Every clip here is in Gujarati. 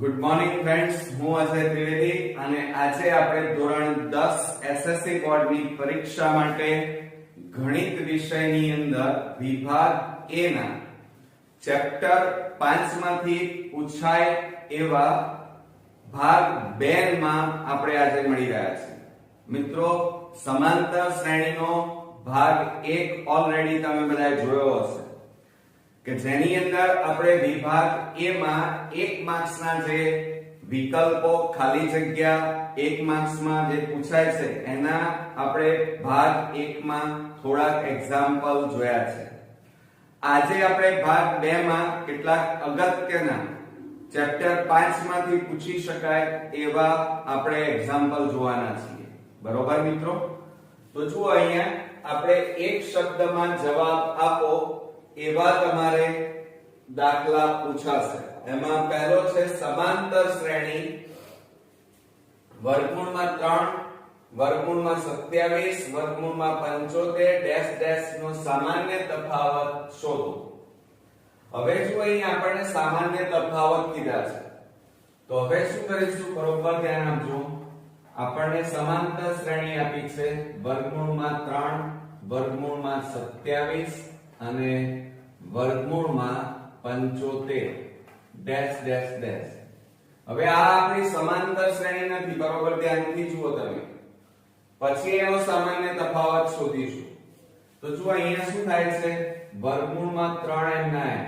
ગુડ મોર્નિંગ ફ્રેન્ડ્સ, હું અજય ત્રિવેદી અને આજે આપણે ધોરણ 10 એસએસસી બોર્ડની પરીક્ષા માટે ગણિત વિષયની અંદર વિભાગ A ના ચેપ્ટર 5 માંથી પૂછાય એવા ભાગ 2 માં આપણે આજે મળી રહ્યા છીએ. મિત્રો, સમાંતર શ્રેણીનો ભાગ 1 ઓલરેડી તમે બધાએ જોયો હશે કે જેની અંદર આપણે વિભાગ A માં 1 માર્ક્સના જે વિકલ્પો ખાલી જગ્યા 1 માર્ક્સમાં જે પૂછાય છે એના આપણે ભાગ 1 માં થોડાક એક્ઝામ્પલ જોયા છે. આજે આપણે ભાગ 2 માં કેટલાક અગત્યના ચેપ્ટર 5 માંથી પૂછી શકાય એવા આપણે એક્ઝામ્પલ જોવાના છીએ. બરોબર મિત્રો? તો જુઓ, અહીંયા આપણે એક શબ્દમાં જવાબ આપો એવા તમારે દાખલા પૂછાશે. એમાં પહેલો છે સમાંતર શ્રેણી વર્ગમૂળમાં 3 વર્ગમૂળમાં 27 વર્ગમૂળમાં 75 ડેશ ડેશ નો સામાન્ય તફાવત શોધો. હવે જો અહીં આપણને સામાન્ય તફાવત કીધા છે તો હવે શું કરીશું? બરોબર ધ્યાન આપજો. આપણને સમાંતર શ્રેણી આપી છે વર્ગમૂળમાં 3 વર્ગમૂળમાં 27 અને વર્ગમૂળમાં 75 ડેશ ડેશ ડેશ. હવે આ આપણી સમાંતર શ્રેણી નથી, બરોબર? ધ્યાનથી જુઓ તમે. પછી એનો સામાન્ય તફાવત શોધીશું. તો જુઓ અહીંયા શું થાય છે? વર્ગમૂળમાં 3 m ના m.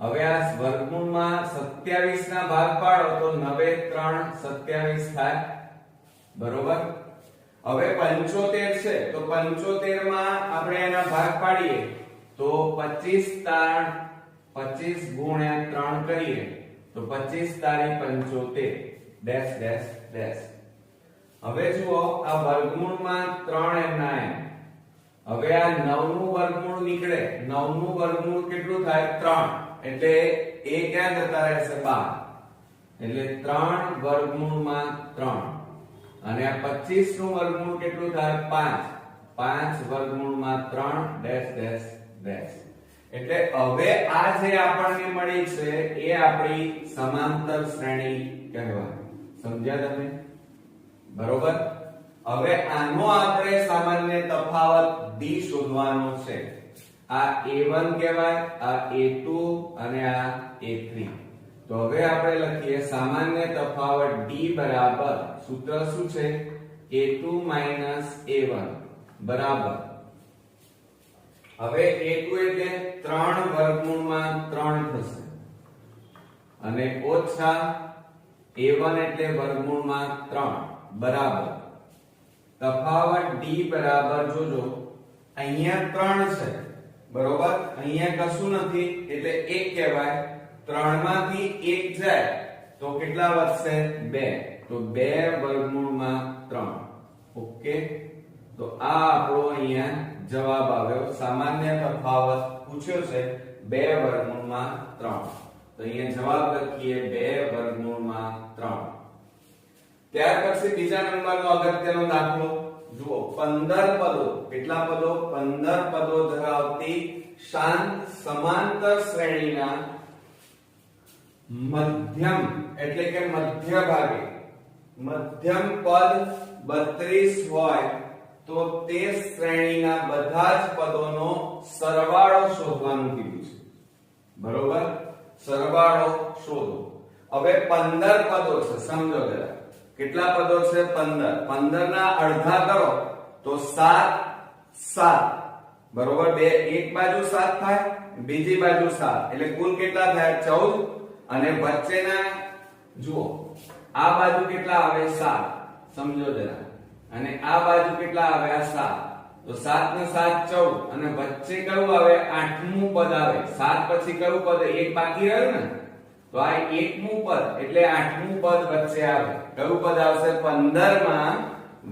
હવે આ વર્ગમૂળમાં 27 ના ભાગ પાડો તો 9 3 27 થાય. બરોબર? હવે 75 છે તો 75 માં આપણે એના ભાગ પાડીએ તો 25 ગુણ્યા 3 કરીએ તો 25 તારી 75 ડેશ ડેશ ડેશ. હવે જુઓ, આ વર્ગમૂળમાં 3 m ના m. હવે આ 9 નું વર્ગમૂળ નીકળે. 9 નું વર્ગમૂળ કેટલું થાય? 3. એટલે એ ક્યાં જતા રહેશે? 12. એટલે 3 વર્ગમૂળમાં 3. અને આ 25 નું વર્ગમૂળ કેટલું થાય? 5. 5 વર્ગમૂળમાં 3 ડેશ ડેશ ડેશ. એટલે હવે આ જે આપણને મળી છે એ આપણી સમાંતર શ્રેણી કહેવાય. સમજ્યા તમે? બરોબર? હવે આનો આપણે સામાન્ય તફાવત D શોધવાનો છે. આ A1 કહેવાય, આ A2 અને આ A3. તો હવે આપણે લખીએ સામાન્ય તફાવત D બરાબર, સૂત્ર શું છે? A2 A1 બરાબર. હવે A2 એટલે 3 વર્ગમૂળમાં 3 થશે અને ઓછા A1 એટલે વર્ગમૂળમાં 3 બરાબર. તફાવત D બરાબર, જોજો અહીંયા 3 છે, બરોબર? અહીંયા કશું નથી એટલે 1 કહેવાય. 3 માંથી 1 જાય તો કેટલા વધશે? 2. તો 2 વર્ગમૂળમાં 3. ઓકે, તો આ આપણો અહીંયા જવાબ આવ્યો. સામાન્ય તફાવત પૂછ્યો છે 2 વર્ગમૂળમાં 3. તો અહીંયા જવાબ લખીએ 2 વર્ગમૂળમાં 3. ત્યાર પછી બીજા નંબરનો અગત્યનો દાખલો જુઓ. 15 પદો, કેટલા પદો? 15 પદો ધરાવતી સમાંતર શ્રેણીના મધ્યમ એટલે કે મધ્ય ભાગે મધ્યમ પદ 32 હોય તો તે શ્રેણીના બધા જ પદોનો સરવાળો શોધવાનું કીધું છે. બરોબર? સરવાળો શોધો. હવે 15 પદો છે, સમજો જરા. કેટલા પદો છે? 15. 15 ના અડધા કરો તો 7 7. બરોબર? એક બાજુ 7 થાય, બીજી બાજુ 7, એટલે કુલ કેટલા થાય? 14. અને વચ્ચેના જુઓ, આ બાજુ કેટલા આવે? 7. સમજો જરા. અને આ બાજુ કેટલા આવે? આ 7. તો 7 ને 7 14. અને વચ્ચે કયું આવે? 8મું પદ આવે. 7 પછી કયું પદ? એક બાકી રહ્યું ને, તો આ 1મું પદ એટલે 8મું પદ વચ્ચે આવે. કયું પદ આવશે? 15 માં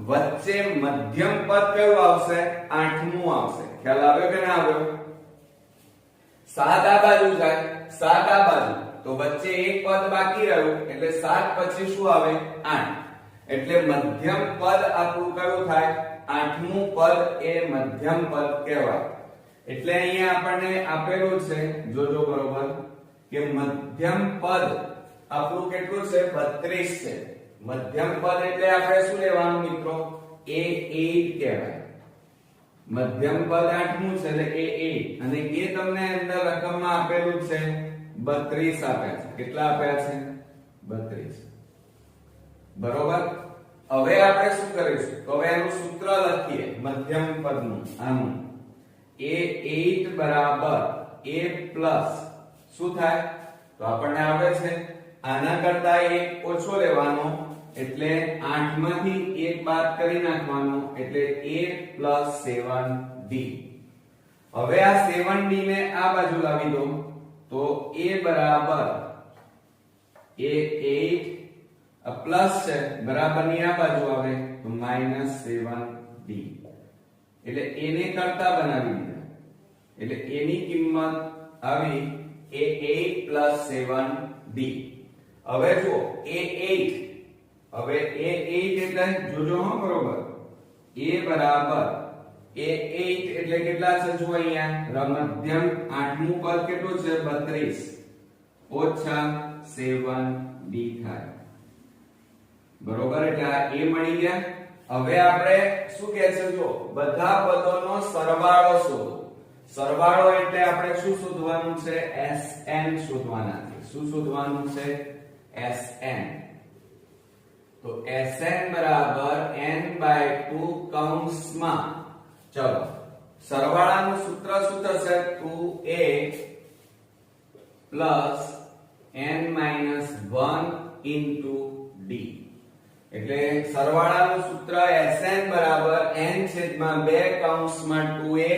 વચ્ચે મધ્યમ પદ કયું આવશે? 8મું આવશે. ખ્યાલ આવ્યો કે ના આવ્યો? 7 આ બાજુ જાય, 7 આ બાજુ, તો વચ્ચે એક પદ બાકી રહ્યું એટલે 7 પછી શું આવે? 8. એટલે મધ્યમ પદ આપણું કયું થાય? 8મું પદ એ મધ્યમ પદ કહેવાય. એટલે અહીંયા આપણને આપેલું છે, જોજો બરોબર, કે મધ્યમ પદ આપણું કેટલું છે 32 છે. મધ્યમ પદ એટલે આપણે શું લેવાનું મિત્રો એ 8 કહેવાય. મધ્યમ પદ 8મું છે એટલે એ 8 અને એ તમને અંદર રકમમાં આપેલું છે 32 આપ્યા છે. કેટલા આપ્યા છે 32. બરોબર. હવે આપણે શું કરીશું તો હવે એનું સૂત્ર લખીએ મધ્યમ પદનું. આનું a8 બરાબર a પ્લસ શું થાય તો આપણને આવડે છે આના કરતા એક ઓછો લેવાનો એટલે 8 માંથી 1 બાદ કરી નાખવાનો એટલે a પ્લસ 7d. હવે આ 7d ને આ બાજુ લાવી દો તો a બરાબર a8 આ પ્લસ છે બરાબર ની આ બાજુ આવે તો -7d એટલે a ને કરતા બનાવી દીધા એટલે a ની કિંમત આવી a8 7d. હવે જો a8 હવે a8 એટલે જોજો હો બરોબર a બરાબર a8 એટલે કેટલા છે જો અહીંયા મધ્યમ 8મું પદ કેટલું છે 32 ઓછા 7d થાય. બરોબર એટલે આ a મળી ગયા. હવે આપણે શું કહે છે જો બધા પદોનો સરવાળો શોધો. સરવાળો એટલે આપણે શું શોધવાનું છે Sn શોધવાના છે. શું શોધવાનું છે Sn. તો Sn બરાબર n/2 કૌંસમાં ચલો સરવાળાનું સૂત્ર શું થશે 2a plus n-1 into d. એટલે સરવાળાનું સૂત્ર Sn બરાબર n/2 કૌંસમાં 2a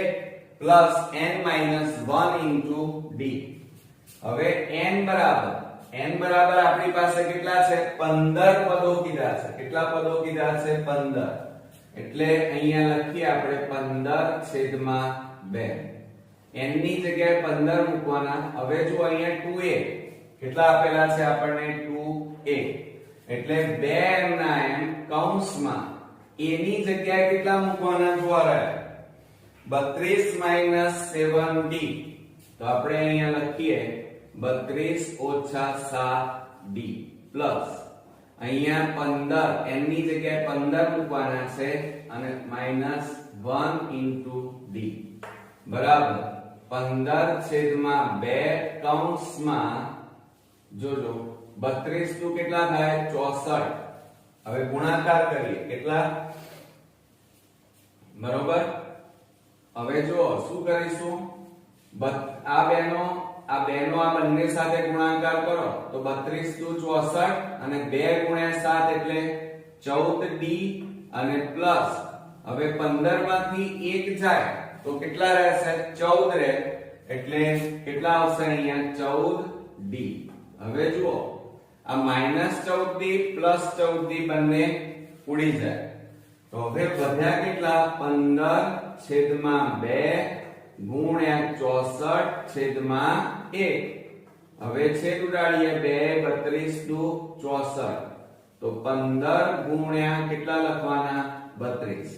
plus n-1 into d. હવે n બરાબર આપણી પાસે કેટલા છે 15 પદો કીધા છે. કેટલા પદો કીધા છે 15. એટલે અહીંયા લખીએ આપણે 15/2. n ની જગ્યાએ 15 મૂકવાના. હવે જો અહીંયા 2a કેટલા આપેલા છે આપણને 2a એટલે 2m ના m કૌંસમાં a ની જગ્યાએ કેટલા મૂકવાના જોવા રહ્યા 32 7d. તો આપણે અહીંયા લખીએ 32 7d પ્લસ અહીંયા 15 n ની જગ્યાએ 15 મૂકવાના છે અને -1 into d બરાબર 15/2 કૌંસમાં જોજો 32 નું કેટલા થાય 64. હવે ગુણાકાર કરીએ કેટલા બરોબર. હવે જો શું કરીશું આ બેનો આ બંને સાથે ગુણાકાર કરો તો 32 નું 64 અને 2 ગુણ્યા 7 એટલે 14d અને પ્લસ હવે 15 માંથી 1 જાય તો કેટલા રહેશે 14 રહે એટલે કેટલા આવશે અહીંયા 14d. હવે જુઓ આ -14d +14d બંને ઉડી જાય તો હવે વધ્યા કેટલા 15/2 ગુણ્યા 64/1. હવે છેદ ઉડાડીએ 2 32 નું 64 તો 15 ગુણ્યા કેટલા લખવાના 32.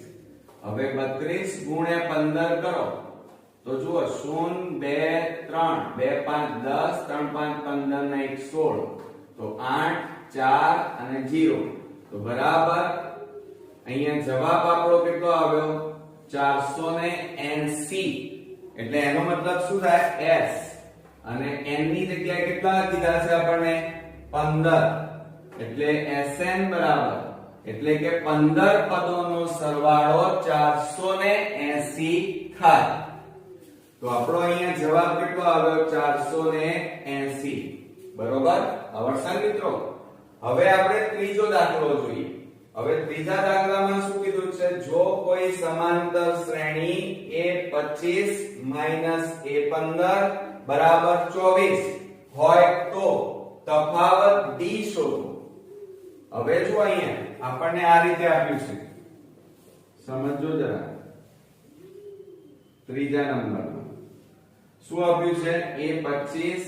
હવે 32 ગુણ્યા 15 કરો તો જુઓ 0 2 3 2 5 10 3 5 15 ને 1 16 તો 8 4 અને 0 તો બરાબર અહીંયા જવાબ આપણો કેટલો આવ્યો 480. એટલે એનો મતલબ શું થાય s અને n ની જગ્યાએ કેટલા કીધા છે આપણને 15 એટલે Sn બરાબર એટલે કે 15 પદોનો સરવાળો 480 થાય. તો આપણો અહીંયા જવાબ કેટલો આવ્યો 480 બરોબર. આવડશે મિત્રો. હવે આપણે ત્રીજો દાખલો જોઈએ. હવે ત્રીજા દાખલામાં શું કીધું છે જો કોઈ સમાંતર શ્રેણી a25 a15 બરાબર 24 હોય તો તફાવત d શોધો. હવે જો અહીંયા આપણને આ રીતે આપ્યું છે સમજો જરા. ત્રીજા નંબરમાં શું આપ્યું છે a25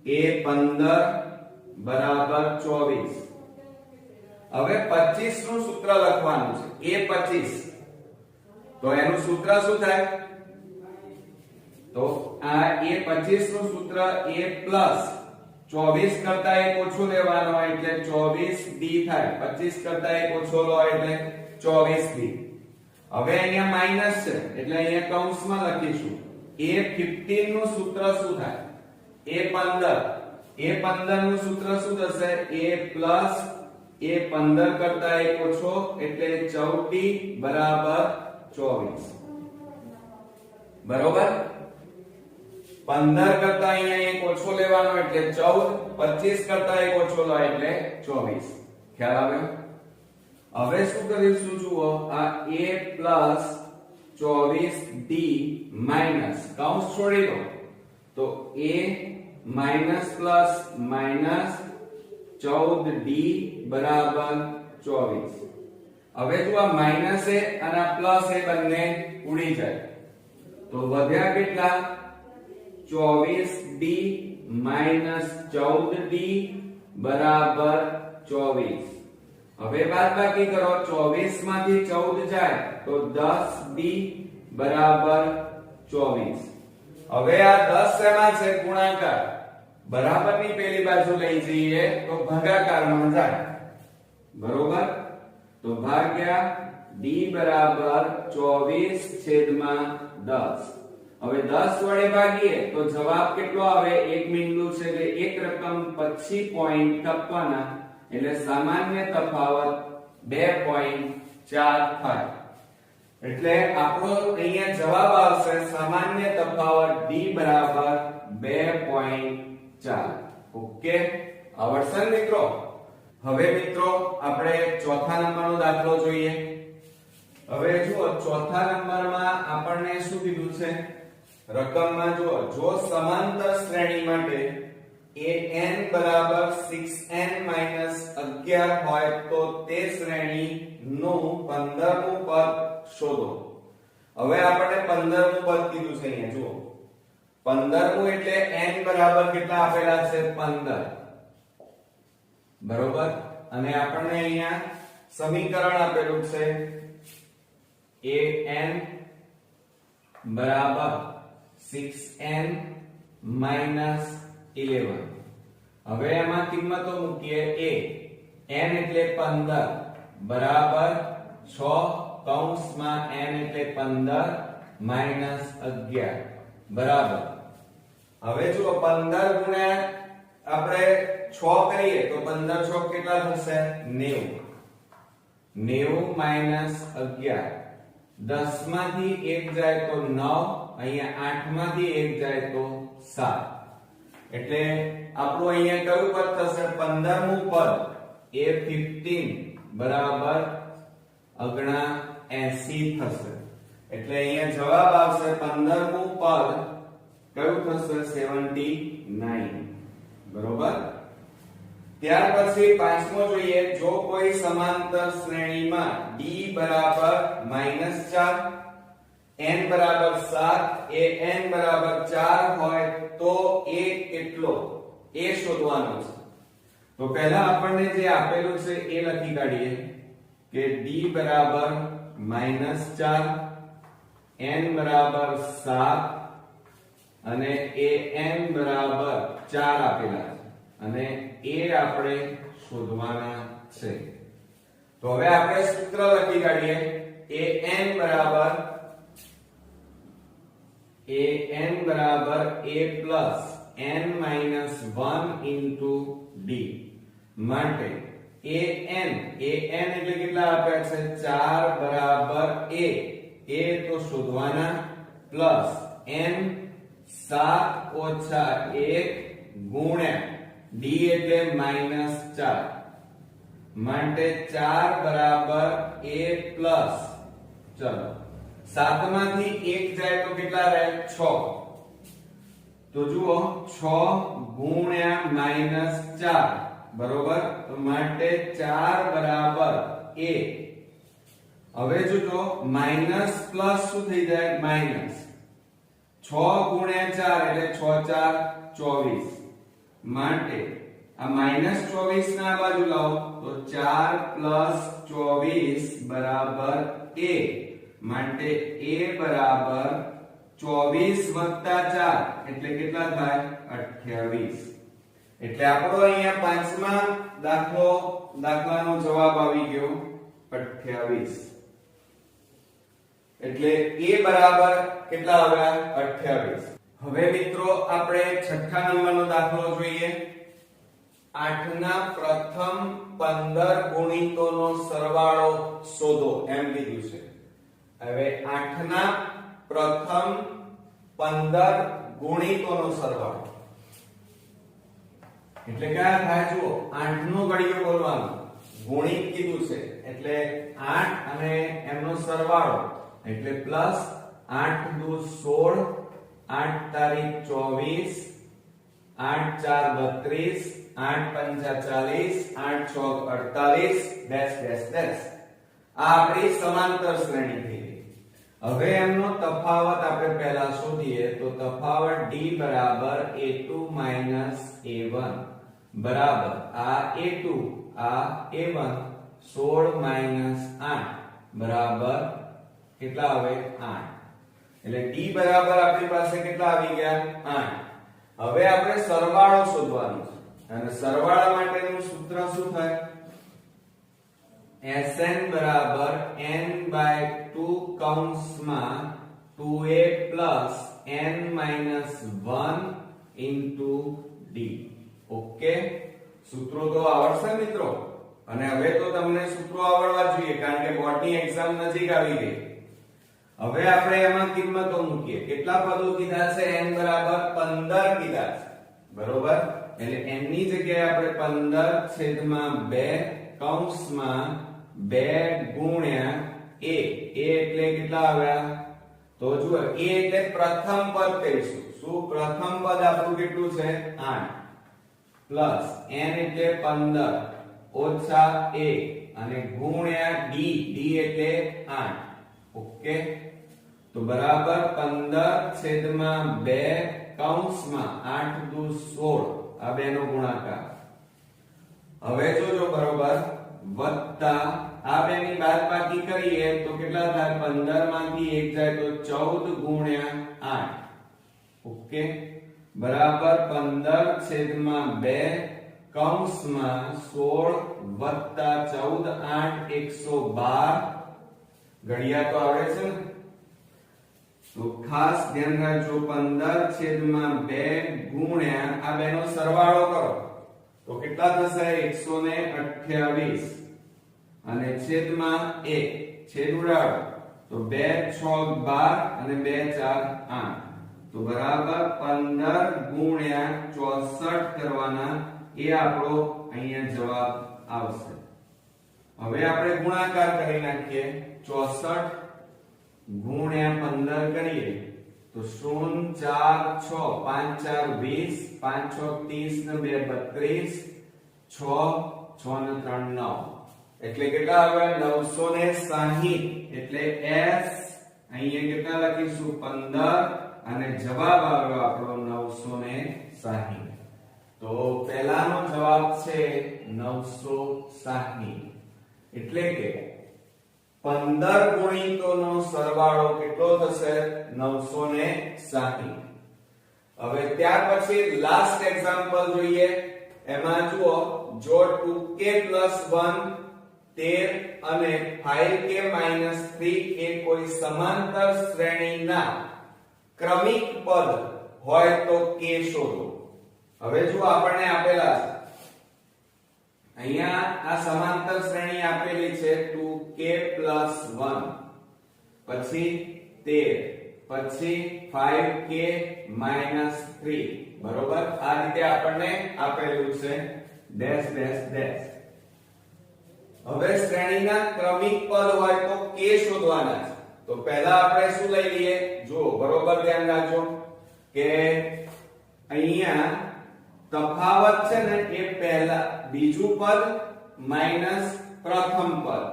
a15 બરાબર 24. હવે 25 નું સૂત્ર લખવાનું છે a25 તો એનું સૂત્ર શું થાય તો આ a25 નું સૂત્ર a પ્લસ 24 કરતા એક ઓછું લેવાનો એટલે 24b થાય. 25 કરતા એક ઓછો લો એટલે 24b. હવે અહીંયા માઈનસ છે એટલે અહીંયા કૌંસમાં લખીશું a15 નું સૂત્ર શું થાય? a15 નું સૂત્ર શું થશે? a પ્લસ a15 કરતા એક ઓછો એટલે 14d બરાબર 24. બરોબર. 15 કરતા અહીંયા એક ઓછો લેવાનો એટલે 14. 25 કરતા એક ઓછો લો એટલે 24. ખ્યાલ આવ્યો? હવે શું કરીશું જુઓ, આ a પ્લસ 24d માઈનસ કૌંસ છોડી દો તો a minus plus minus 14d બરાબર 24. હવે જો આ માઈનસ એ અને આ પ્લસ એ બંને ઉડી જાય તો વધ્યા કેટલા? 24d માઈનસ 14d બરાબર 24. હવે બાદબાકી કરો, 24 માંથી 14 જાય તો 10d બરાબર 24. હવે આ 10 શેમાં છે? ગુણાકાર. બરાબરની પેલી બાજુ લઈ જઈએ તો ભાગાકારમાં જાય. બરોબર. તો ભાગ્યા d બરાબર 24 છેદમાં 10. હવે 10 વડે ભાગીએ તો જવાબ કેટલો આવે? એક બિંદુ છે એટલે એક રકમ પછી પોઈન્ટ કાપવાના એટલે સામાન્ય તફાવત 2.4 થાય. એટલે આપણો અહીંયા જવાબ આવશે સામાન્ય તફાવત d બરાબર 2.4. ઓકે, આવડશે મિત્રો? હવે મિત્રો આપણે ચોથા નંબરનો દાખલો જોઈએ. હવે જુઓ, ચોથા નંબરમાં આપણને શું કીધું છે? રકમમાં જુઓ, જો સમાંતર શ્રેણી માટે an બરાબર 6n 11 હોય તો તે શ્રેણીનું 15મું પદ શોધો. હવે આપણે 15મું પદ કીધું છે અહીંયા જુઓ. 15મું એટલે n બરાબર કેટલા આપેલા છે? 15. બરોબર. અને આપણને અહીંયા સમીકરણ આપેલું છે an બરાબર 6n 11. હવે એમાં કિંમતો મૂકીએ. a n એટલે 15 બરાબર 6 કૌંસમાં n એટલે 15 માઈનસ 11 બરાબર. હવે જો 15 ગુણ્યા આપણે 6 કરીએ તો 15 6 કેટલા થશે? 90. 90 માઈનસ 11. 10 માંથી 1 જાય તો 9, અહીંયા 8 માંથી 1 જાય તો 7. એટલે આપણું અહીંયા કયું પદ થશે? 15મું પદ એ 15 બરાબર 79 થશે. એટલે અહીંયા જવાબ આવશે 15મું પદ કયું થશે? 79. બરોબર. ત્યાર પછી પાંચમો જોઈએ, જો કોઈ સમાંતર શ્રેણીમાં d બરાબર -4 n બરાબર 7 an બરાબર 4 હોય તો a કેટલો? a શોધવાનો છે. તો પહેલા આપણને જે આપેલું છે એ લખી કાઢીએ કે d બરાબર -4 n બરાબર 7 અને an બરાબર 4 આપેલા છે અને a આપણે શોધવાના છે. તો હવે આપણે સૂત્ર લખી કાઢીએ. an બરાબર a plus n minus 1 into d માટે an એટલે કેટલા આપ્યા છે? 4 બરાબર a તો શોધવાના પ્લસ n 7 ઓછા 1 ગુણ્યા d એટલે -4 માટે 4 બરાબર a પ્લસ, ચલો 7 માંથી 1 જાય તો કેટલા રહે? 6. તો જુઓ 6 ગુણ્યા -4 બરોબર. તો માટે 4 બરાબર a. હવે જોજો માઈનસ પ્લસ શું થઈ જાય? માઈનસ. 6 ગુણ્યા 4 એટલે 6 4 24 માટે આ -24 ના બાજુ લાવો તો 4 પ્લસ 24 બરાબર a માટે a બરાબર 24 વત્તા 4 એટલે કેટલા થાય 28. એટલે આપણો અહીંયા પાંચમા દાખલાનો જવાબ આવી ગયો 28. એટલે a બરાબર કેટલા આવ્યા 28. હવે મિત્રો આપણે છઠ્ઠા નંબરનો દાખલો જોઈએ. 8 ના પ્રથમ 15 ગુણિતોનો સરવાળો શોધો એમ કીધું છે. હવે 8 ના પ્રથમ 15 ગુણિતોનો સરવાળો એટલે કયા થાય જુઓ 8 નો ઘડિયો બોલવાનો ગુણિત કીધું છે એટલે 8 અને એમનો સરવાળો એટલે પ્લસ 8 દુ 16 8 તારીખ 24 8 4 32 8 5 40 8 6 48 ડેશ ડેશ ડેશ. આ આપણી સમાંતર શ્રેણી થઈ ગઈ. હવે એમનો તફાવત આપણે પહેલા શોધીએ તો તફાવત d બરાબર a2 a1 બરાબર આ a2 આ a1 16 8 બરાબર કેટલા આવે 8. એટલે d બરાબર આપણી પાસે કેટલા આવી ગયા 8. હવે આપણે સરવાળો શોધવાનો છે અને સરવાળા માટેનું સૂત્ર શું થાય Sn બરાબર n/2 કૌંસમાં 2a plus n minus 1 into d. Okay, સૂત્રો તો આવડશે મિત્રો. અને હવે તો તમને સૂત્રો આવડવા જોઈએ કારણ કે બોર્ડની એક્ઝામ નજીક આવી ગઈ. હવે આપણે એમાં કિંમતો મૂકીએ. કેટલા પદો કીધા છે n બરાબર 15 કીધા છે બરોબર. એટલે n ની જગ્યાએ આપણે 15/2 કૌંસમાં 2 ગુણ્યા a. a એટલે કેટલા આવ્યા તો જુઓ a એટલે પ્રથમ પદ કહીશું. શું પ્રથમ પદ આપણું કેટલું છે 8 પ્લસ n એટલે 15 ઓછા a અને ગુણ્યા d. d એટલે 8. ઓકે, તો બરાબર 15/2 કૌંસમાં 8 દુ 16 આ બેનો ગુણાકાર. હવે જોજો બરોબર વત્તા આ બેની બાદબાકી કરીએ તો કેટલા થાય 15 માંથી 1 જાય તો 14 ગુણ્યા 8. ઓકે, બરાબર 15/2 કૌંસમાં 16 વત્તા 14 8 112. ઘડિયા તો આવડે છે ને, તો ખાસ ધ્યાન રાખજો 15/2 ગુણ્યા આ બેનો સરવાળો કરો તો કેટલા થશે 128 અને છેદમાં 1 છેદ ઉડાડો તો 2 6 12 અને 2 4 8 તો બરાબર 15 ગુણ્યા 64 કરવાના એ આપણો અહીંયા જવાબ આવશે. હવે આપણે ગુણાકાર કરી નાખીએ 64 ગુણ્યા 15 કરીએ તો 0 4 6 5 4 20 5 6 30 ને 2 32 6 6 ને 3 9 એટલે કેટલા આવે 960. એટલે s અહીંયા કેટલા લખીશું 15 અને જવાબ આવ્યો આપણો 960. તો પહેલાનો જવાબ છે 960. એટલે કે 15 ગુણિતોનો સરવાળો કેટલો થશે 960. હવે ત્યાર પછી લાસ્ટ એક્ઝામ્પલ જોઈએ. એમાં જુઓ જો 2k + 1 13 અને 5k - 3 એ કોઈ સમાંતર શ્રેણીના ક્રમિક પદ હોય તો k શોધો. હવે જો આપણને આપેલા છે અહીંયા આ સમાંતર શ્રેણી આપેલી છે 2k + 1 પછી 13 પછી 5k - 3 બરોબર. આ રીતે આપણને આપેલું છે ડેશ ડેશ ડેશ. હવે શ્રેણીના ક્રમિક પદ હોય તો k શોધવાના છે. તો પહેલા આપણે શું લઈ લઈએ જો બરોબર ધ્યાન રાખજો કે અહીંયા તફાવત છે ને એ પહેલા બીજું પદ માઈનસ પ્રથમ પદ.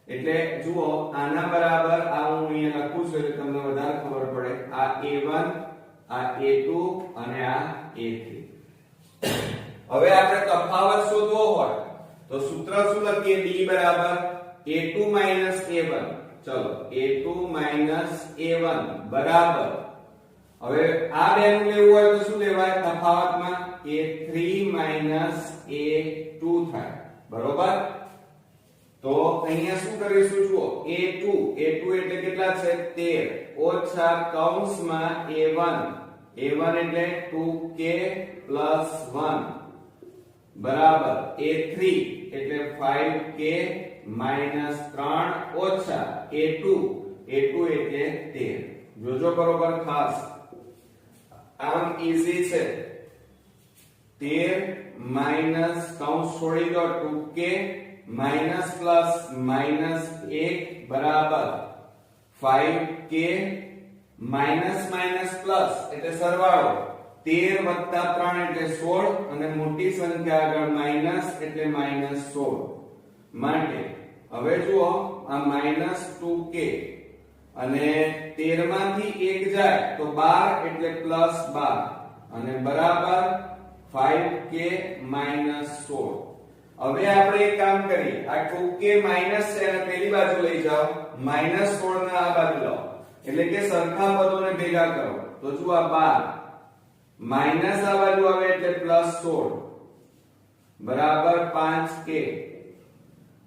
એટલે જુઓ આના બરાબર આ હું અહીંયા લખું છું એટલે તમને વધારે ખબર પડે. આ a1 આ a2 અને આ a3. હવે આપણે તફાવત શોધવો હોય તો સૂત્ર શું લખીએ d બરાબર a2 - a1. ચલો a2 - a1 બરાબર હવે આ બે નું લેવું હોય તો શું લેવાય? તફાવતમાં a3 a2 થાય, બરોબર? તો અહીંયા શું કરીશું જુઓ, a2 એટલે કેટલા છે? 13 ઓછા કૌંસમાં a1 એટલે 2k + 1 બરાબર a3 એટલે 5k - 3 ઓછા a2 એટલે 13. જોજો બરોબર ખાસ, આમ ઈઝી છે. 13 કૌંસ છોડી દો 2k માઈનસ પ્લસ માઈનસ 1 બરાબર 5k માઈનસ માઈનસ પ્લસ એટલે સરવાળો 13 + 3 એટલે 16 અને મોટી સંખ્યા આગળ માઈનસ એટલે -16 માટે હવે જુઓ આ -2k અને 13 માંથી 1 જાય તો 12 એટલે +12 અને બરાબર 5k - 16. હવે આપણે એક કામ કરીએ, આ 2k માઈનસ છે અને પેલી બાજુ લઈ જાઓ, -16 ને આ બાજુ લાવો એટલે કે સરખા પદોને ભેગા કરો તો જુઓ આ 12 માઈનસ આ બાજુ આવે એટલે +16 બરાબર 5k.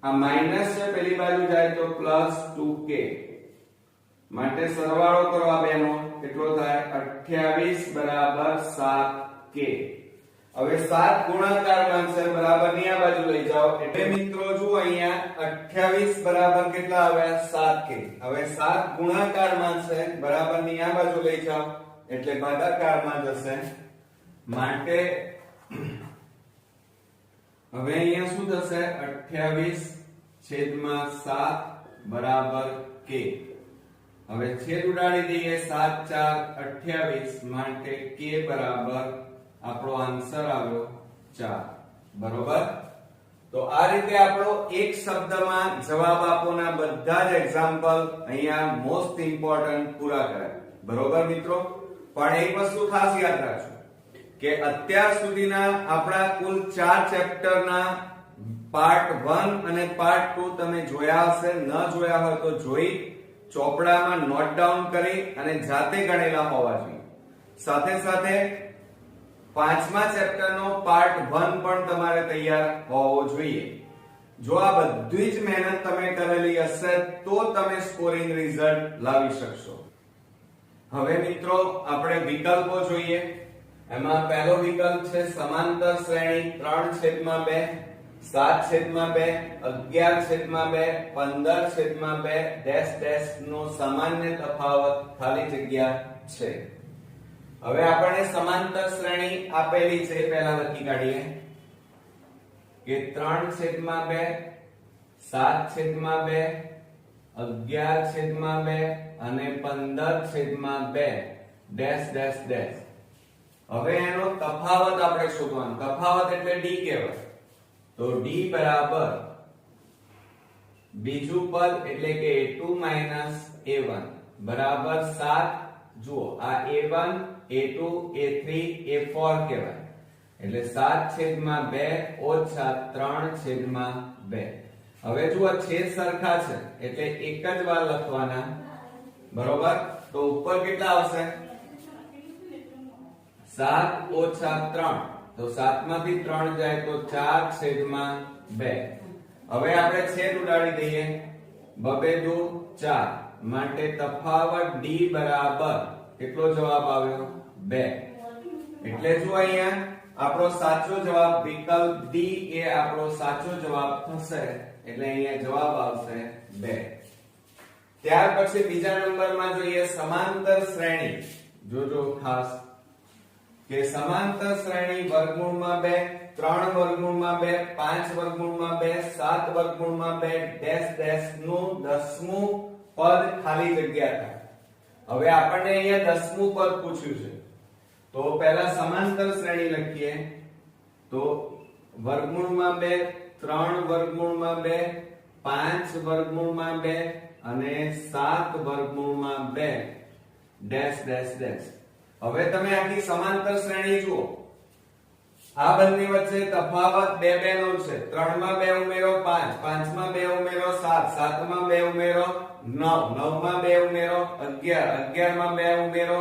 આ માઈનસ છે પેલી બાજુ જાય તો +2k માટે સરવાળો કરો આ બેનો કેટલો થાય? 28 બરાબર 7k. હવે 7 ગુણાકારમાં છે બરાબર ની આ બાજુ લઈ જાઓ એટલે મિત્રો જુઓ અહીંયા 28 બરાબર કેટલા આવ્યા? 7k. હવે 7 ગુણાકારમાં છે બરાબર ની આ બાજુ લઈ જાઓ એટલે ભાગાકારમાં જશે માટે હવે અહીંયા શું થશે? 28/7 બરાબર k. હવે છેદ ઉડાડી દઈએ, 7 4 28 માટે k બરાબર આપણો આન્સર આવ્યો 4, બરોબર? તો આ રીતે આપણો એક શબ્દમાં જવાબ આપોના બધા જ એક્ઝામ્પલ અહીંયા મોસ્ટ ઇમ્પોર્ટન્ટ પૂરા કર્યા, બરોબર મિત્રો? પણ એક વસ્તુ ખાસ યાદ રાખજો કે અત્યાર સુધીના આપણા કુલ 4 ચેપ્ટરના પાર્ટ 1 અને પાર્ટ 2 તમે જોયા હશે, ન જોયા હોય તો જોઈ ચોપડામાં નોટ ડાઉન કરી અને જાતે ગણેલા હોવા જોઈએ. સાથે સાથે 5મા ચેપ્ટરનો પાર્ટ 1 પણ તમારે તૈયાર હોવો જોઈએ. જો આ બધી જ મહેનત તમે કરેલી હશે તો તમે સ્કોરિંગ રિઝલ્ટ લાવી શકશો. હવે મિત્રો આપણે વિકલ્પો જોઈએ. એમાં પહેલો વિકલ્પ છે સમાંતર શ્રેણી 3/2 7/2 11/2 15/2 ડેશ ડેશ નો સામાન્ય તફાવત ખાલી જગ્યા છે. હવે આપણે સમાંતર શ્રેણી આપેલી છે પહેલા લખી કાઢીએ કે 3/2 7/2 11/2 અને 15/2 ડેશ ડેશ ડેશ. હવે એનો તફાવત આપણે શોધવાનો. તફાવત એટલે d કહેવાય. તો d બરાબર બીજું પદ એટલે કે a2 a1 બરાબર 7. જુઓ આ a1 a2 a3 a4 કહેવાય એટલે 7/2 ઓછા 3/2. હવે જુઓ છેદ સરખા છે એટલે એક જ વાર લખવાના, બરોબર? તો ઉપર કેટલા આવશે? 7 ઓછા 3 તો 7 માંથી 3 જાય તો 4/2. હવે આપણે છેદ ઉડાડી દઈએ, 2 2 4 માટે તફાવત d બરાબર કેટલો જવાબ આવ્યો? 2. એટલે જો અહીંયા આપણો સાચો જવાબ વિકલ્પ d એ આપણો સાચો જવાબ થશે એટલે અહીંયા જવાબ આવશે 2. ત્યાર પછી બીજા નંબરમાં જોઈએ સમાંતર શ્રેણી. જોજો ખાસ કે સમાંતર શ્રેણી વર્ગમૂળમાં 2 3/2 5/2 7/2 ડેશ ડેશ નું 10મું પદ ખાલી જગ્યા થાય. હવે આપણને અહીંયા 10મું પદ પૂછ્યું છે તો પહેલા સમાંતર શ્રેણી લખીએ. તો વર્ગમૂળમાં 2 3/2 5/2 અને 7/2 ડેશ ડેશ ડેશ. હવે તમે આખી સમાંતર શ્રેણી જુઓ. આ બંને વચ્ચે તફાવત 2 નો છે. 3 માં 2 ઉમેરો 5, 5 માં 2 ઉમેરો 7, 7 માં 2 ઉમેરો 9, 9 માં 2 ઉમેરો 11, 11 માં 2 ઉમેરો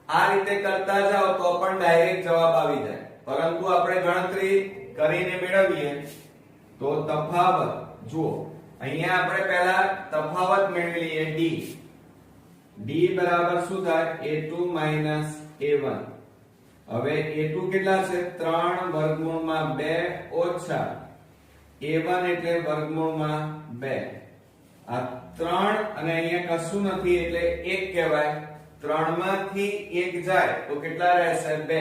આ રીતે કરતા જાઓ તો પણ ડાયરેક્ટ જવાબ આવી જાય, પરંતુ આપણે ગણતરી કરીને મેળવીએ તો તફાવત જુઓ, અહીંયા આપણે પહેલા તફાવત મેળવી લઈએ d. d બરાબર શું થાય? a2 a1. હવે a2 કેટલા છે? 3 વર્ગમૂળમાં 2 ઓછા a1 એટલે વર્ગમૂળમાં 2. આ 3 અને અહીંયા કશું નથી એટલે 1 કહેવાય. 3 માંથી 1 જાય તો કેટલા રહેશે? 2.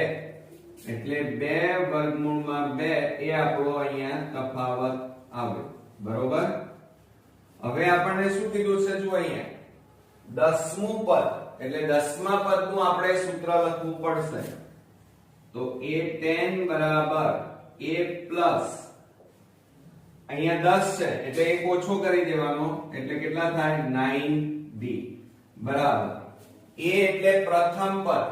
એટલે 2 વર્ગમૂળમાં 2 એ આપણો અહીંયા તફાવત આવે. બરોબર? હવે આપણને શું કીધું છે? જો અહીંયા 10મું પદ એટલે 10મા પદનું આપણે સૂત્ર લખવું પડશે. તો a10 બરાબર a પ્લસ અહીંયા 10 છે એટલે એક ઓછો કરી દેવાનો એટલે કેટલા થાય? 9d બરાબર. a એટલે પ્રથમ પદ.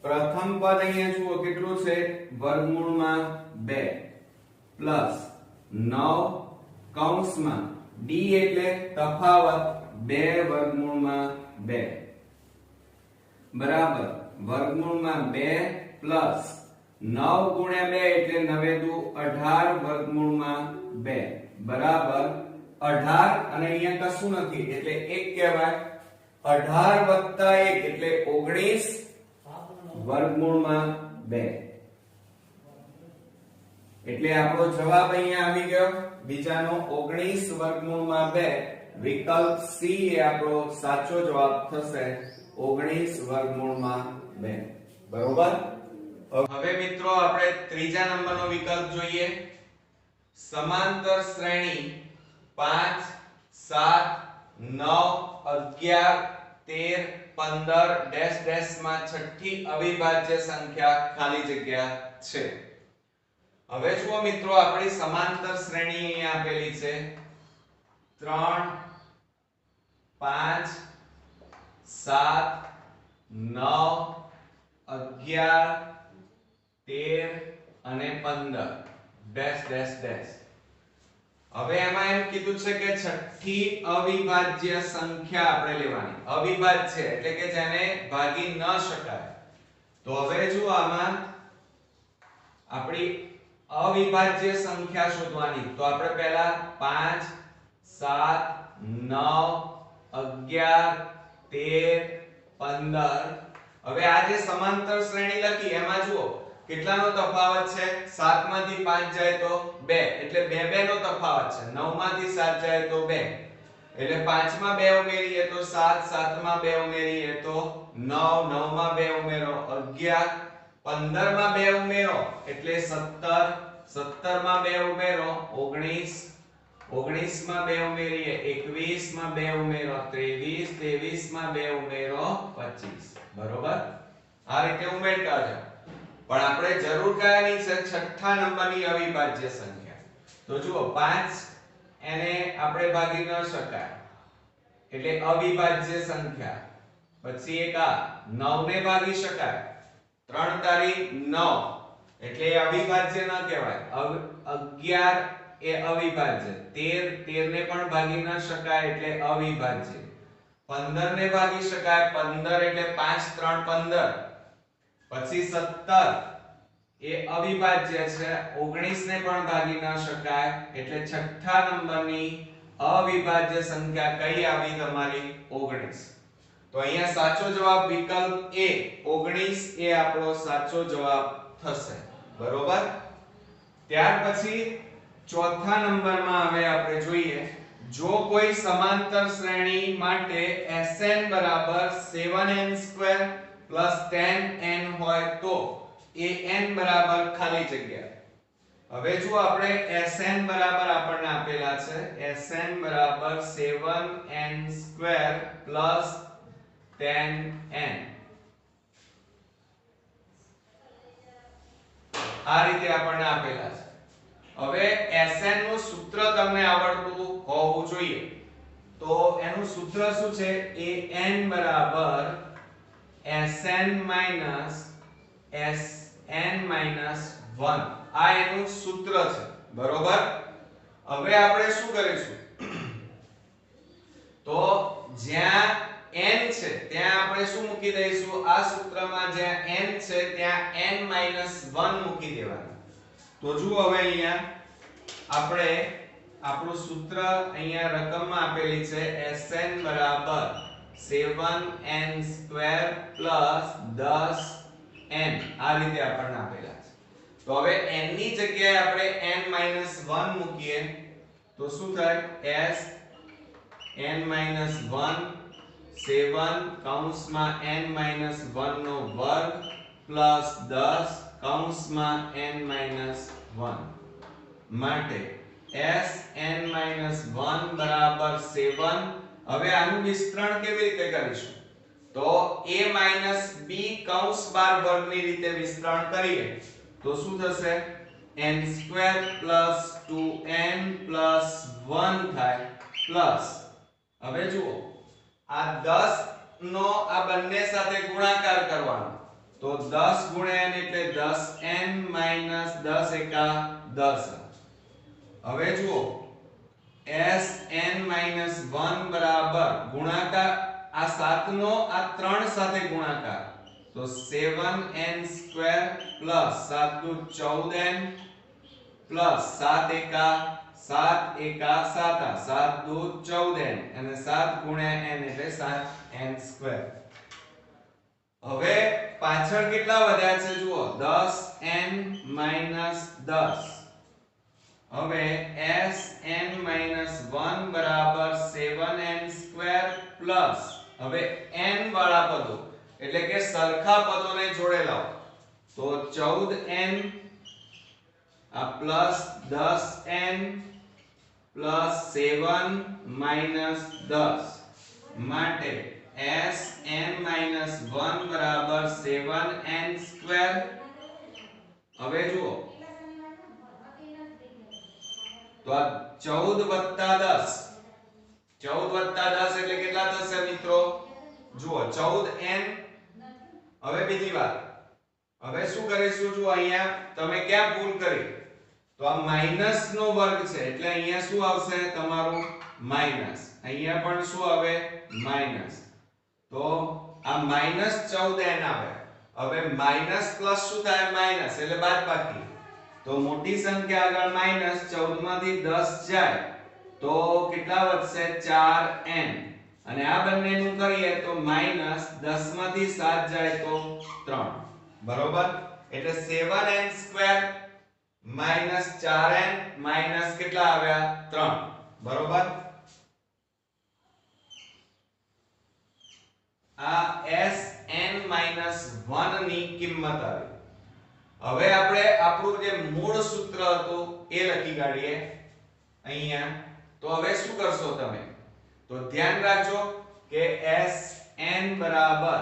પ્રથમ પદ અહીંયા જુઓ કેટલું છે? વર્ગમૂળમાં 2 પ્લસ 9 કૌંસમાં d એટલે તફાવત 2 વર્ગમૂળમાં 2 બરાબર વર્ગમૂળમાં 2 પ્લસ 9 ગુણ્યા 2 એટલે 9 દુ 18 વર્ગમૂળમાં 2 બરાબર 18 અને અહીંયા કશું નથી એટલે 1 કહેવાય. 18 વત્તા 1 એટલે 19 વર્ગમૂળમાં 2 એટલે આપણો જવાબ અહીંયા આવી ગયો. બીજાનો 19 વર્ગમૂળમાં 2 વિકલ્પ સી એ આપણો સાચો જવાબ થશે. 19 વર્ગમૂળમાં 2 બરોબર. હવે મિત્રો આપણે ત્રીજા નંબરનો વિકલ્પ જોઈએ. સમાંતર શ્રેણી 5 7 9 11 13 15 ડેશ ડેશ માં છઠ્ઠી અવિભાજ્ય સંખ્યા ખાલી જગ્યા છે. હવે જુઓ મિત્રો આપણી સમાંતર શ્રેણી અહીંયા આપેલી છે 3 5 7 9 11 13 અને 15 ડેશ ડેશ ડેશ. હવે એમાં એમ કીધું છે કે છઠ્ઠી અવિભાજ્ય સંખ્યા આપણે લેવાની. અવિભાજ્ય એટલે કે જેને ભાગી ન શકાય. તો હવે જો આમાં આપણી અવિભાજ્ય સંખ્યા શોધવાની. તો આપણે પહેલા 5 7 9 11 13 15. હવે આ જે સમાંતર શ્રેણી લખી એમાં જુઓ કેટલાનો તફાવત છે? 7 માંથી 5 જાય તો 2 એટલે 2 2 નો તફાવત છે. 9 માંથી 7 જાય તો 2 એટલે 5 માં 2 ઉમેરીએ તો 7 7 માં 2 ઉમેરીએ તો 9 9 માં 2 ઉમેરો 11 15 માં 2 ઉમેરો એટલે 17 17 માં 2 ઉમેરો 19 19 માં 2 ઉમેરીએ 21 માં 2 ઉમેરો 23 23 માં 2 ઉમેરો 25 બરોબર. આ રીતે ઉમેરતા જાઓ. પણ આપણે જરૂર કયાની છે? છઠ્ઠા નંબરની અવિભાજ્ય સંખ્યા. તો જુઓ 5 એને આપણે ભાગી ન શકાય એટલે અવિભાજ્ય સંખ્યા. પછી એક આ 9 ને ભાગી શકાય 3 તારી 9 એટલે એ અવિભાજ્ય ન કહેવાય. 11 એ અવિભાજ્ય. 13 ને પણ ભાગી ન શકાય એટલે અવિભાજ્ય. 15 ને ભાગી શકાય 15 એટલે 5 3 15. પછી 17 એ અવિભાજ્ય છે. 19 ને પણ ભાગી ન શકાય એટલે છઠ્ઠા નંબરની અવિભાજ્ય સંખ્યા કઈ આવી તમારી? 19. તો અહીંયા સાચો જવાબ વિકલ્પ એ 19 એ આપણો સાચો જવાબ થશે. બરોબર. ત્યાર પછી ચોથા નંબરમાં હવે આપણે જોઈએ જો કોઈ સમાંતર શ્રેણી માટે Sn બરાબર 7n² પ્લસ 10n હોય તો an બરાબર ખાલી જગ્યા. હવે જો આપણે Sn બરાબર આપણને આપેલા છે Sn બરાબર 7n² પ્લસ 10n. આ રીતે આપણને આપેલા છે. હવે Sn નું સૂત્ર તમને આવડતું હોવું જોઈએ. તો એનું સૂત્ર શું છે? an બરાબર Sn માઈનસ Sn માઈનસ 1. આ એનું સૂત્ર છે. બરોબર. હવે આપણે શું કરીશું? તો જ્યાં n છે ત્યાં આપણે શું મૂકી દઈશું? આ સૂત્રમાં જ્યાં n છે ત્યાં n-1 મૂકી દેવાનું. તો જુઓ હવે અહીંયા આપણે આપણું સૂત્ર અહીંયા રકમમાં આપેલી છે Sn બરાબર 7n² + 10n આ રીતે આપણને આપેલા છે. તો હવે n ની જગ્યાએ આપણે n-1 મૂકીએ તો શું થાય? Sn-1 7 કૌંસમાં n-1 નો વર્ગ પ્લસ 10 કૌંસમાં n-1 માટે Sn-1 બરાબર 7. હવે આનું વિસ્તરણ કેવી રીતે કરીશું? તો a b કૌંસ બાર વર્ગની રીતે વિસ્તરણ કરીએ તો શું થશે? n² + 2n + 1 થાય પ્લસ હવે જુઓ આ 10 નો આ બંને સાથે ગુણાકાર કરવાનો તો 10 * n એટલે 10n - 10 એકા 10. હવે જુઓ Sn-1 બરાબર ગુણાકાર આ 7 નો આ 3 સાથે ગુણાકાર તો 7n² + 7 * 14n + 7 એકા 7 એકા 7 7 * 14n અને 7 * n એટલે 7n². હવે પાછળ કેટલા વધ્યા છે જુઓ 10n - 10. હવે Sn-1 બરાબર 7n² પ્લસ હવે n વાળા પદો એટલે કે સરખા પદોને જોડે લાવો તો 14n આ પ્લસ 10n પ્લસ 7 માઈનસ 10 માટે Sn-1 બરાબર 7n². હવે જુઓ તો આ 14 + 10 એટલે કેટલા થશે મિત્રો? જુઓ 14n. હવે બીજી વાત હવે શું કરીશું? જુઓ અહીંયા તમે ક્યાં ભૂલ કરી? તો આ માઈનસ નો વર્ગ છે એટલે અહીંયા શું આવશે? તમારું માઈનસ. અહીંયા પણ શું આવે? માઈનસ. તો આ -14n આવે. હવે માઈનસ પ્લસ શું થાય? માઈનસ એટલે બાદબાકી. તો મોટી સંખ્યા આગળ -14 માંથી 10 જાય તો કેટલા વધશે? 4n. અને આ બંનેનું કરીએ તો -10 માંથી 7 જાય તો 3. બરોબર? એટલે 7n² -4n માઈનસ કેટલા આવ્યા? 3. બરોબર? આ Sn-1 ની કિંમત આવી. હવે આપણે આપણું જે મૂળ સૂત્ર હતું એ લખી કાઢીએ અહીંયા. તો હવે શું કરશો તમે? તો ધ્યાન રાખજો કે Sn બરાબર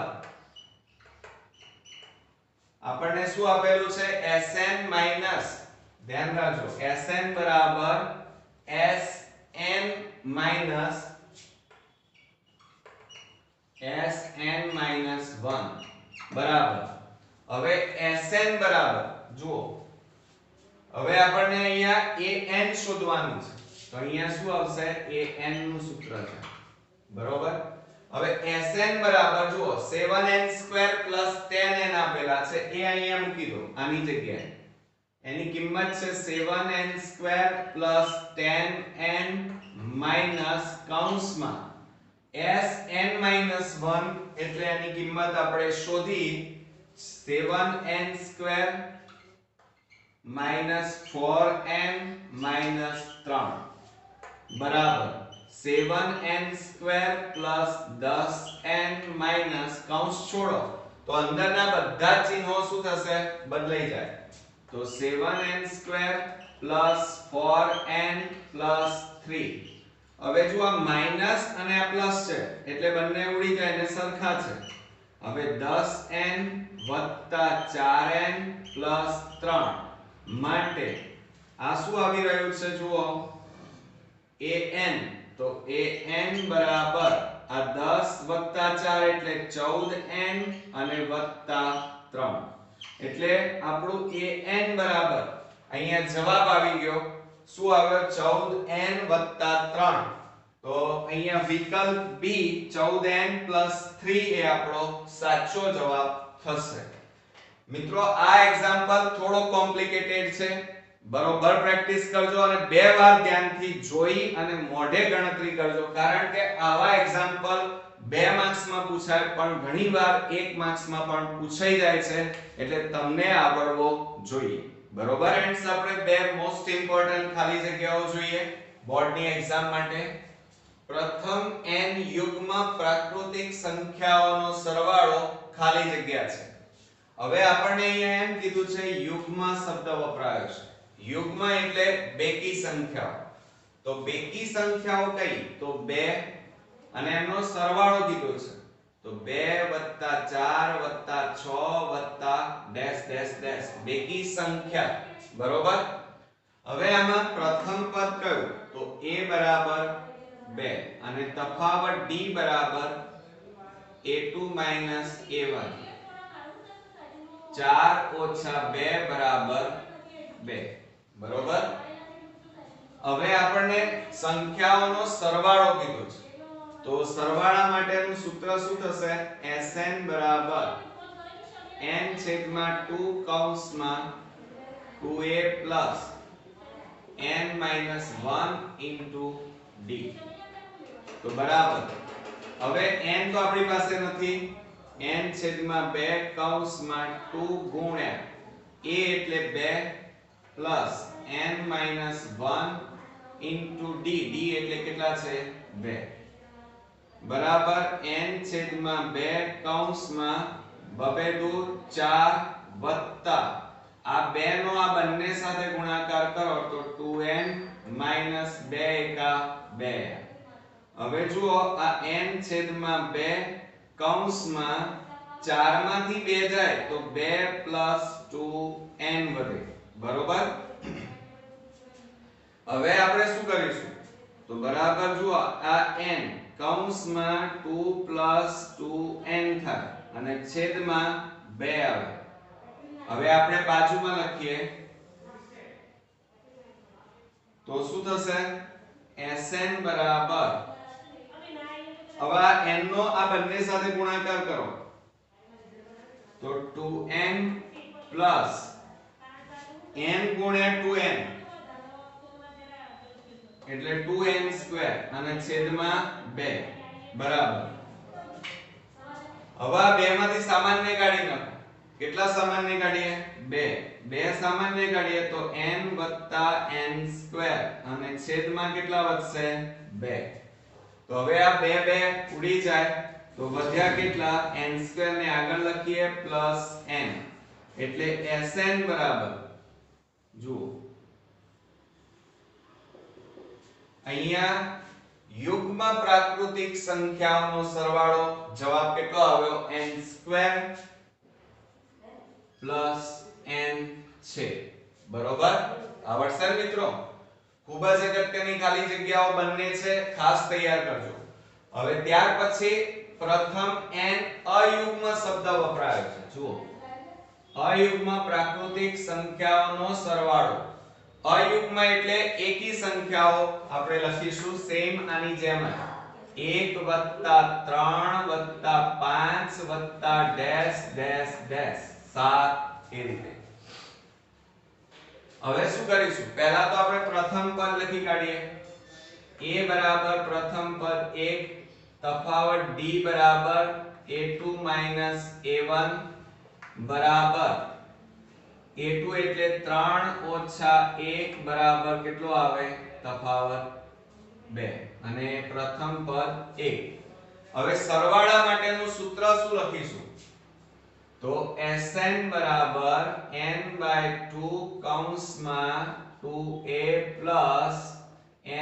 આપણને શું આપેલું છે? Sn માઈનસ ધ્યાન રાખજો Sn બરાબર Sn માઈનસ Sn-1 બરાબર. હવે Sn બરાબર જુઓ હવે આપણને અહીંયા an શોધવાનું છે તો અહીંયા શું આવશે? an નું સૂત્ર છે. બરોબર? હવે Sn બરાબર જુઓ 7n² + 10n આપેલા છે એ અહીંયા મૂકી દો આની જગ્યાએ. એની કિંમત છે 7n² + 10n માઈનસ કૌંસમાં Sn-1 એટલે એની કિંમત આપણે શોધી 7n² -4n -3 બરાબર 7n² + 10n માઈનસ કૌંસ છોડો તો અંદરના બધા ચિહ્નો શું થશે? બદલાઈ જાય. તો 7n² + 4n + 3. હવે જો આ માઈનસ અને આ પ્લસ છે એટલે બંને ઉડી જાય ને સરખા છે. હવે 10n + 4n + 3 માટે આ શું આવી રહ્યું છે? જુઓ an. તો an બરાબર આ 10 + 4 એટલે 14n અને +3 એટલે આપણું an બરાબર અહીંયા જવાબ આવી ગયો. શું આવ્યો? 14n + 3 તો અહીંયા વિકલ્પ બી 14n + 3 એ આપણો સાચો જવાબ થશે. મિત્રો આ એક્ઝામ્પલ થોડો કોમ્પ્લિકેટેડ છે, બરોબર પ્રેક્ટિસ કરજો અને બે વાર ધ્યાનથી જોઈ અને મોઢે ગણતરી કરજો, કારણ કે આવા એક્ઝામ્પલ 2 માર્ક્સમાં પૂછાય પણ ઘણીવાર 1 માર્ક્સમાં પણ પૂછાઈ જાય છે, એટલે તમને આવડવો જોઈએ. બરોબર ફ્રેન્ડ્સ, આપણે બે મોસ્ટ ઇમ્પોર્ટન્ટ ખાલી જગ્યાઓ જોઈએ બોર્ડની એક્ઝામ માટે. પ્રથમ n યુગ્મ પ્રાકૃતિક સંખ્યાઓનો સરવાળો ખાલી જગ્યા છે. હવે આપણને અહીંયા એમ કીધું છે યુગ્મ શબ્દ વપરાયો છે. યુગ્મ એટલે બેકી સંખ્યાઓ. તો બેકી સંખ્યાઓ કઈ? તો 2 અને એમનો સરવાળો કીધો છે. તો 2 + 4 + 6 + ડેશ ડેશ ડેશ બેકી સંખ્યા. બરોબર. હવે આમાં પ્રથમ પદ કયું? તો a બરાબર 2 અને તફાવત d બરાબર a2 - a1. 4 - 2 બરાબર 2. બરોબર. હવે આપણને સંખ્યાઓનો સરવાળો કીધો છે. તો સરવાળા માટેનું સૂત્ર શું થશે? Sn બરાબર n/2 કૌંસમાં 2a plus n minus 1 into d. તો બરાબર. હવે n તો આપણી પાસે નથી. n/2 કૌંસમાં 2 ગુણ્યા a એટલે 2 plus n minus 1 into d. d એટલે કેટલા છે? 2 બરાબર n/2 કૌંસમાં 2 દૂર 4 વત્તા આ 2 નો આ બંને સાથે ગુણાકાર કરો તો 2n minus 2 એકા 2. હવે જુઓ આ n/2 કૌંસમાં 4 માંથી 2 જાય તો 2 plus 2n વધે. બરોબર. હવે આપણે શું કરીશું? તો બરાબર જુઓ આ n કૌંસમાં 2 plus 2n થાય અને છેદમાં 2 આવે. હવે આપણે બાજુમાં લખીએ તો શું થશે? Sn બરાબર, હવે આ n નો આ બંને સાથે ગુણાકાર કરો તો 2n plus n ગુણ્યા 2n એટલે 2n² અને છેદમાં 2 બરાબર. હવે આ બે માંથી સામાન્ય કાઢી નાખો. કેટલા સામાન્ય કાઢીએ? 2 સામાન્ય કાઢીએ તો n + n² અને છેદમાં કેટલા વધશે? 2. તો હવે આ 2 ઉડી જાય તો વધ્યા કેટલા? n² ને આગળ લખીએ પ્લસ n એટલે Sn બરાબર, જુઓ અહીંયા યુગ્મ પ્રાકૃતિક સંખ્યાઓનો સરવાળો જવાબ કેટલો આવ્યો? n² પ્લસ n છે. બરોબર. આવડશે મિત્રો? ખૂબ જ અગત્યની ખાલી જગ્યાઓ બંને છે, ખાસ તૈયાર કરજો. હવે ત્યાર પછી પ્રથમ n અયુગ્મ શબ્દ વપરાયો છે. જુઓ અયુગ્મ પ્રાકૃતિક સંખ્યાઓનો સરવાળો. અયુગ્મ એટલે એકી સંખ્યાઓ. આપણે લખીશું સેમ આની જેમ 1 + 3 + 5 + ડેશ ડેશ ડેશ 7 એ રીતે. હવે શું કરીશું? પહેલા તો આપણે પ્રથમ પદ લખી કાઢીએ. a બરાબર પ્રથમ પદ 1, તફાવત d બરાબર a2 - a1 બરાબર a2 એટલે 3 - 1 બરાબર કેટલો આવે? તફાવત 2 અને પ્રથમ પદ 1. હવે સરવાળા માટેનું સૂત્ર શું લખીશું? તો Sn બરાબર n/2 કૌંસમાં 2a plus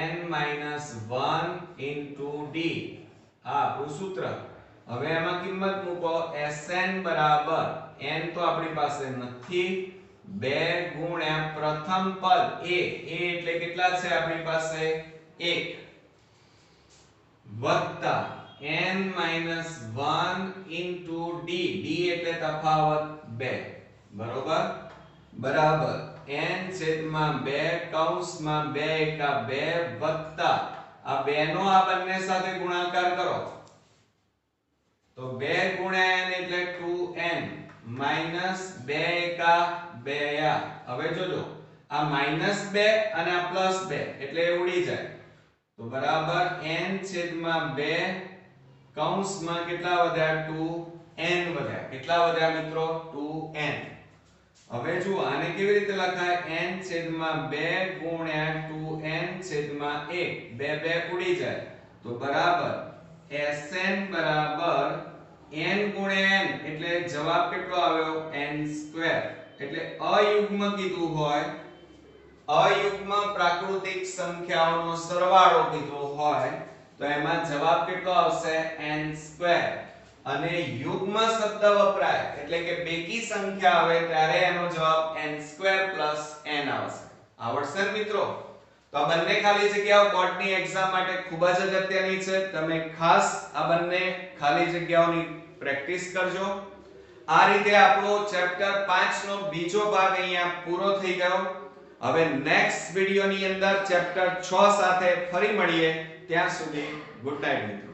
n minus 1 into d. આ આપણું સૂત્ર. હવે એમાં કિંમત મૂકો. Sn બરાબર n તો આપણી પાસે નથી, 2 ગુણ્યા પ્રથમ પદ a એટલે કેટલા છે આપણી પાસે? 1 વત્તા n minus 1 into d. d એટલે તફાવત 2. બરોબર. બરાબર n/2 કૌંસમાં 2 એકા 2 વત્તા આ 2 નો આ બંને સાથે ગુણાકાર કરો તો 2 ગુણ્યા n એટલે 2n માઈનસ 2 એકા 2 આ. હવે જોજો આ -2 અને આ +2 એટલે એ ઉડી જાય તો બરાબર n છેદમાં 2 કૌંસમાં કેટલા વધ્યા 2n વધ્યા. કેટલા વધ્યા મિત્રો 2n. હવે જુઓ આને કેવી રીતે લખાય n છેદમાં 2 ગુણ્યા 2n છેદમાં 1 2 ઉડી જાય તો બરાબર Sn બરાબર n ગુણ્યા n એટલે જવાબ કેટલો આવ્યો n². એટલે અયુગ્મ કીધું હોય અયુગ્મ પ્રાકૃતિક સંખ્યાઓનો સરવાળો કીધો હોય તો એમાં જવાબ કેટલો આવશે n². અને યુગ્મ શબ્દ વપરાય એટલે કે બેકી સંખ્યા આવે ત્યારે એનો જવાબ n² n આવશે. આવડશે ને મિત્રો? તો આ બંને ખાલી જગ્યાઓ બોર્ડની એક્ઝામ માટે ખૂબ જ અગત્યની છે. તમે ખાસ આ બંને ખાલી જગ્યાઓની પ્રેક્ટિસ કરજો. આ રીતે આપણો ચેપ્ટર 5 નો બીજો ભાગ અહીંયા પૂરો થઈ ગયો. હવે નેક્સ્ટ વિડિયોની અંદર ચેપ્ટર 6 સાથે ફરી મળીએ. ત્યાં સુધી ગુડ નાઈટ મિત્રો.